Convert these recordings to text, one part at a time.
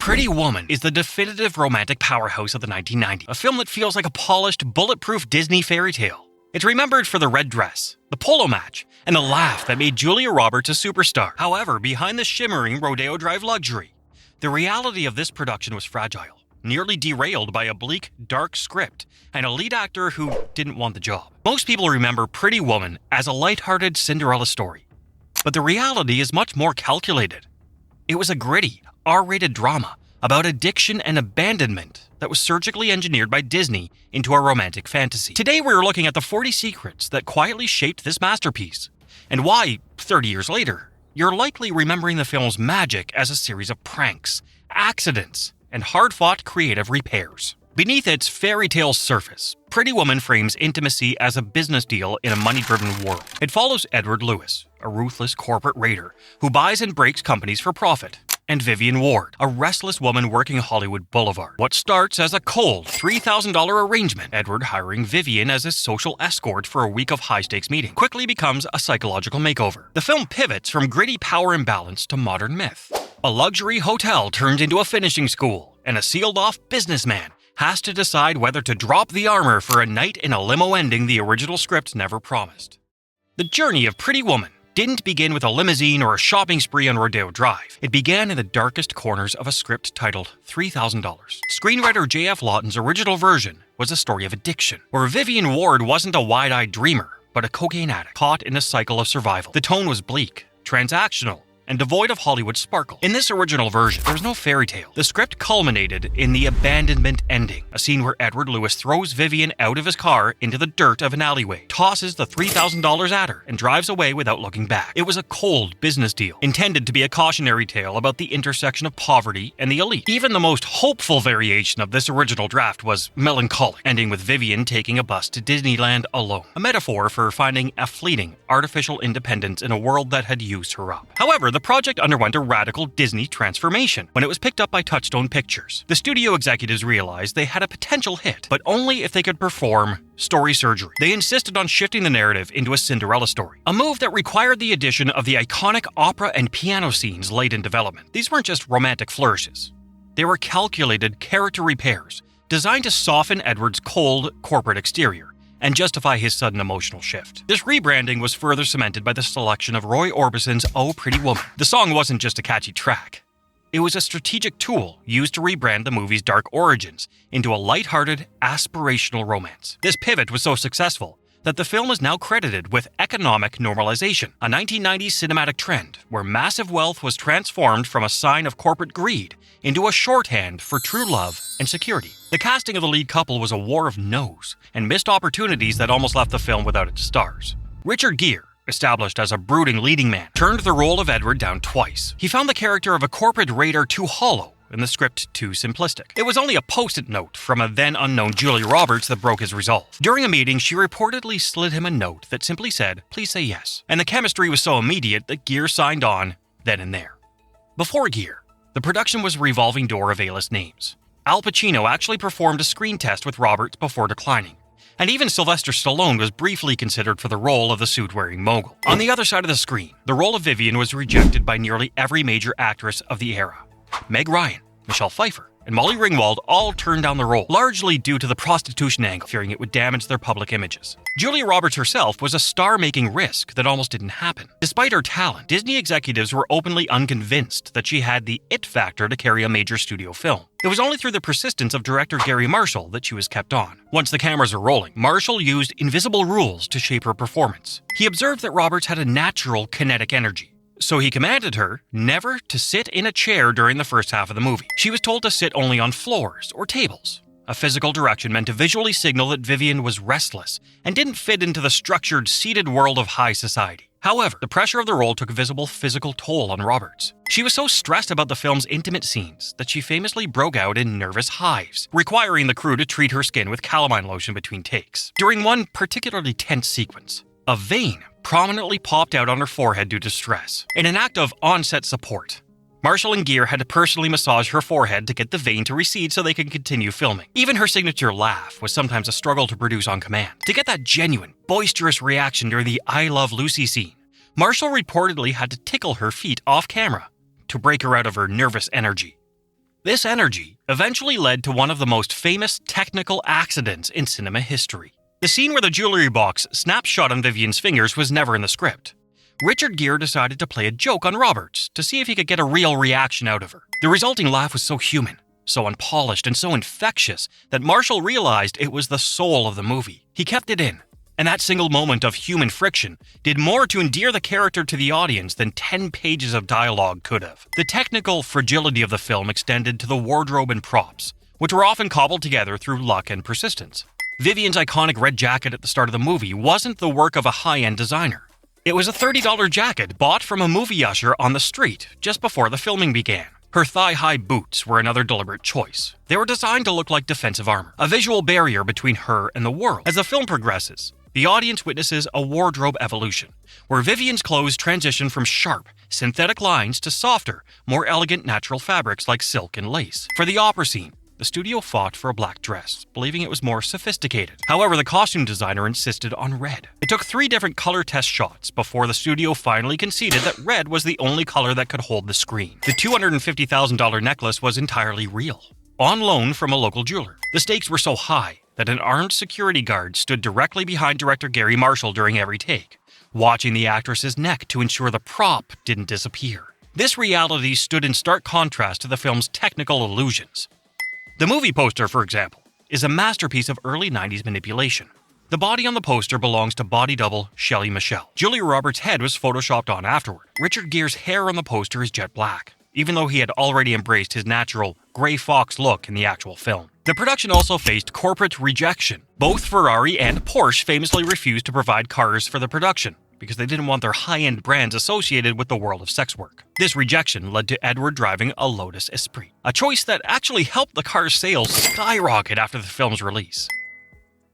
Pretty Woman is the definitive romantic powerhouse of the 1990s, a film that feels like a polished, bulletproof Disney fairy tale. It's remembered for the red dress, the polo match, and the laugh that made Julia Roberts a superstar. However, behind the shimmering Rodeo Drive luxury, the reality of this production was fragile, nearly derailed by a bleak, dark script and a lead actor who didn't want the job. Most people remember Pretty Woman as a lighthearted Cinderella story, but the reality is much more calculated. It was a gritty, R-rated drama about addiction and abandonment that was surgically engineered by Disney into a romantic fantasy. Today we're looking at the 40 secrets that quietly shaped this masterpiece, and why, 30 years later, you're likely remembering the film's magic as a series of pranks, accidents, and hard-fought creative repairs. Beneath its fairy tale surface, Pretty Woman frames intimacy as a business deal in a money-driven world. It follows Edward Lewis, a ruthless corporate raider who buys and breaks companies for profit, and Vivian Ward, a restless woman working Hollywood Boulevard. What starts as a cold $3,000 arrangement, Edward hiring Vivian as his social escort for a week of high-stakes meeting, quickly becomes a psychological makeover. The film pivots from gritty power imbalance to modern myth. A luxury hotel turns into a finishing school, and a sealed-off businessman has to decide whether to drop the armor for a night in a limo ending the original script never promised. The journey of Pretty Woman didn't begin with a limousine or a shopping spree on Rodeo Drive. It began in the darkest corners of a script titled $3,000. Screenwriter J.F. Lawton's original version was a story of addiction, where Vivian Ward wasn't a wide-eyed dreamer, but a cocaine addict caught in a cycle of survival. The tone was bleak, transactional, and devoid of Hollywood sparkle. In this original version, there was no fairy tale. The script culminated in the abandonment ending, a scene where Edward Lewis throws Vivian out of his car into the dirt of an alleyway, tosses the $3,000 at her, and drives away without looking back. It was a cold business deal, intended to be a cautionary tale about the intersection of poverty and the elite. Even the most hopeful variation of this original draft was melancholic, ending with Vivian taking a bus to Disneyland alone, a metaphor for finding a fleeting, artificial independence in a world that had used her up. However, the project underwent a radical Disney transformation when it was picked up by Touchstone Pictures. The studio executives realized they had a potential hit, but only if they could perform story surgery. They insisted on shifting the narrative into a Cinderella story, a move that required the addition of the iconic opera and piano scenes late in development. These weren't just romantic flourishes. They were calculated character repairs designed to soften Edward's cold corporate exterior and justify his sudden emotional shift. This rebranding was further cemented by the selection of Roy Orbison's Oh Pretty Woman. The song wasn't just a catchy track. It was a strategic tool used to rebrand the movie's dark origins into a lighthearted, aspirational romance. This pivot was so successful that the film is now credited with economic normalization, a 1990s cinematic trend where massive wealth was transformed from a sign of corporate greed into a shorthand for true love and security. The casting of the lead couple was a war of no's and missed opportunities that almost left the film without its stars. Richard Gere, established as a brooding leading man, turned the role of Edward down twice. He found the character of a corporate raider too hollow and the script too simplistic. It was only a post-it note from a then-unknown Julia Roberts that broke his resolve. During a meeting, she reportedly slid him a note that simply said, "Please say yes." And the chemistry was so immediate that Gere signed on then and there. Before Gere, the production was a revolving door of A-list names. Al Pacino actually performed a screen test with Roberts before declining, and even Sylvester Stallone was briefly considered for the role of the suit-wearing mogul. On the other side of the screen, the role of Vivian was rejected by nearly every major actress of the era. Meg Ryan, Michelle Pfeiffer, and Molly Ringwald all turned down the role, largely due to the prostitution angle, fearing it would damage their public images. Julia Roberts herself was a star-making risk that almost didn't happen. Despite her talent, Disney executives were openly unconvinced that she had the it factor to carry a major studio film. It was only through the persistence of director Gary Marshall that she was kept on. Once the cameras were rolling, Marshall used invisible rules to shape her performance. He observed that Roberts had a natural kinetic energy, so he commanded her never to sit in a chair during the first half of the movie. She was told to sit only on floors or tables, a physical direction meant to visually signal that Vivian was restless and didn't fit into the structured, seated world of high society. However, the pressure of the role took a visible physical toll on Roberts. She was so stressed about the film's intimate scenes that she famously broke out in nervous hives, requiring the crew to treat her skin with calamine lotion between takes. During one particularly tense sequence, a vein prominently popped out on her forehead due to stress. In an act of on-set support, Marshall and Gere had to personally massage her forehead to get the vein to recede so they could continue filming. Even her signature laugh was sometimes a struggle to produce on command. To get that genuine, boisterous reaction during the I Love Lucy scene, Marshall reportedly had to tickle her feet off camera to break her out of her nervous energy. This energy eventually led to one of the most famous technical accidents in cinema history. The scene where the jewelry box snaps shut on Vivian's fingers was never in the script. Richard Gere decided to play a joke on Roberts to see if he could get a real reaction out of her. The resulting laugh was so human, so unpolished, and so infectious that Marshall realized it was the soul of the movie. He kept it in, and that single moment of human friction did more to endear the character to the audience than 10 pages of dialogue could have. The technical fragility of the film extended to the wardrobe and props, which were often cobbled together through luck and persistence. Vivian's iconic red jacket at the start of the movie wasn't the work of a high-end designer. It was a $30 jacket bought from a movie usher on the street just before the filming began. Her thigh-high boots were another deliberate choice. They were designed to look like defensive armor, a visual barrier between her and the world. As the film progresses, the audience witnesses a wardrobe evolution, where Vivian's clothes transition from sharp, synthetic lines to softer, more elegant natural fabrics like silk and lace. For the opera scene, the studio fought for a black dress, believing it was more sophisticated. However, the costume designer insisted on red. It took 3 different color test shots before the studio finally conceded that red was the only color that could hold the screen. The $250,000 necklace was entirely real, on loan from a local jeweler. The stakes were so high that an armed security guard stood directly behind director Gary Marshall during every take, watching the actress's neck to ensure the prop didn't disappear. This reality stood in stark contrast to the film's technical illusions. The movie poster, for example, is a masterpiece of early 90s manipulation. The body on the poster belongs to body double Shelley Michelle. Julia Roberts' head was photoshopped on afterward. Richard Gere's hair on the poster is jet black, even though he had already embraced his natural gray fox look in the actual film. The production also faced corporate rejection. Both Ferrari and Porsche famously refused to provide cars for the production because they didn't want their high-end brands associated with the world of sex work. This rejection led to Edward driving a Lotus Esprit, a choice that actually helped the car's sales skyrocket after the film's release.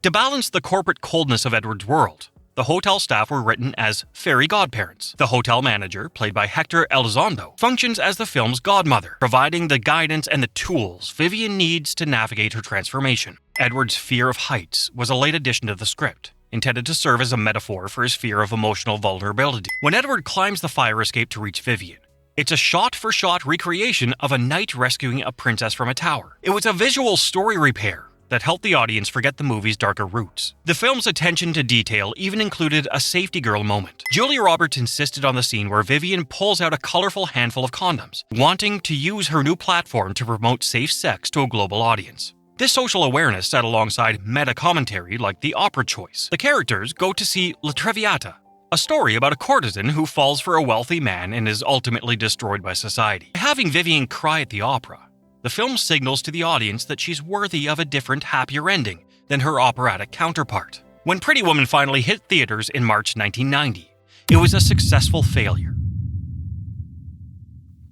To balance the corporate coldness of Edward's world, the hotel staff were written as fairy godparents. The hotel manager, played by Hector Elizondo, functions as the film's godmother, providing the guidance and the tools Vivian needs to navigate her transformation. Edward's fear of heights was a late addition to the script, intended to serve as a metaphor for his fear of emotional vulnerability. When Edward climbs the fire escape to reach Vivian, it's a shot-for-shot recreation of a knight rescuing a princess from a tower. It was a visual story repair that helped the audience forget the movie's darker roots. The film's attention to detail even included a safety girl moment. Julia Roberts insisted on the scene where Vivian pulls out a colorful handful of condoms, wanting to use her new platform to promote safe sex to a global audience. This social awareness sat alongside meta-commentary like the opera choice. The characters go to see La Traviata, a story about a courtesan who falls for a wealthy man and is ultimately destroyed by society. By having Vivian cry at the opera, the film signals to the audience that she's worthy of a different, happier ending than her operatic counterpart. When Pretty Woman finally hit theaters in March 1990, it was a successful failure.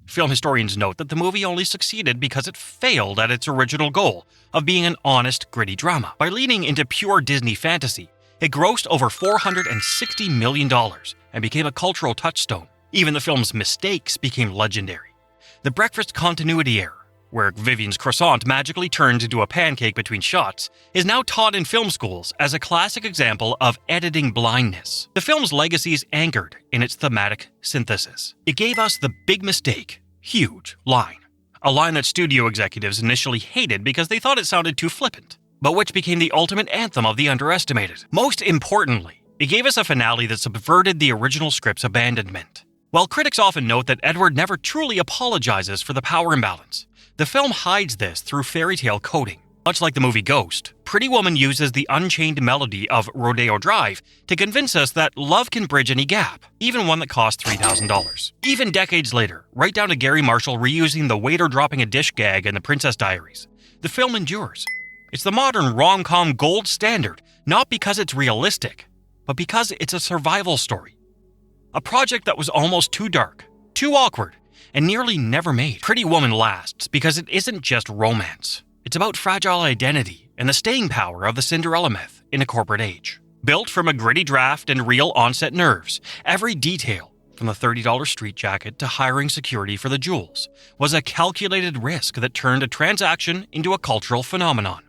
Film historians note that the movie only succeeded because it failed at its original goal of being an honest, gritty drama. By leaning into pure Disney fantasy, it grossed over $460 million and became a cultural touchstone. Even the film's mistakes became legendary. The breakfast continuity error, where Vivian's croissant magically turns into a pancake between shots, is now taught in film schools as a classic example of editing blindness. The film's legacy is anchored in its thematic synthesis. It gave us the big mistake, huge line. A line that studio executives initially hated because they thought it sounded too flippant, but which became the ultimate anthem of the underestimated. Most importantly, it gave us a finale that subverted the original script's abandonment. While critics often note that Edward never truly apologizes for the power imbalance, the film hides this through fairy tale coding. Much like the movie Ghost, Pretty Woman uses the unchained melody of Rodeo Drive to convince us that love can bridge any gap, even one that costs $3,000. Even decades later, right down to Gary Marshall reusing the waiter dropping a dish gag in The Princess Diaries, the film endures. It's the modern rom-com gold standard, not because it's realistic, but because it's a survival story. A project that was almost too dark, too awkward, and nearly never made. Pretty Woman lasts because it isn't just romance. It's about fragile identity and the staying power of the Cinderella myth in a corporate age. Built from a gritty draft and real onset nerves, every detail, from the $30 street jacket to hiring security for the jewels, was a calculated risk that turned a transaction into a cultural phenomenon.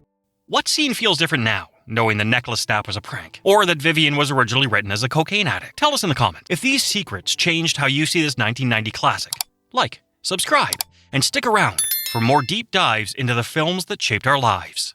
What scene feels different now, knowing the necklace snap was a prank, or that Vivian was originally written as a cocaine addict? Tell us in the comments. If these secrets changed how you see this 1990 classic, like, subscribe, and stick around for more deep dives into the films that shaped our lives.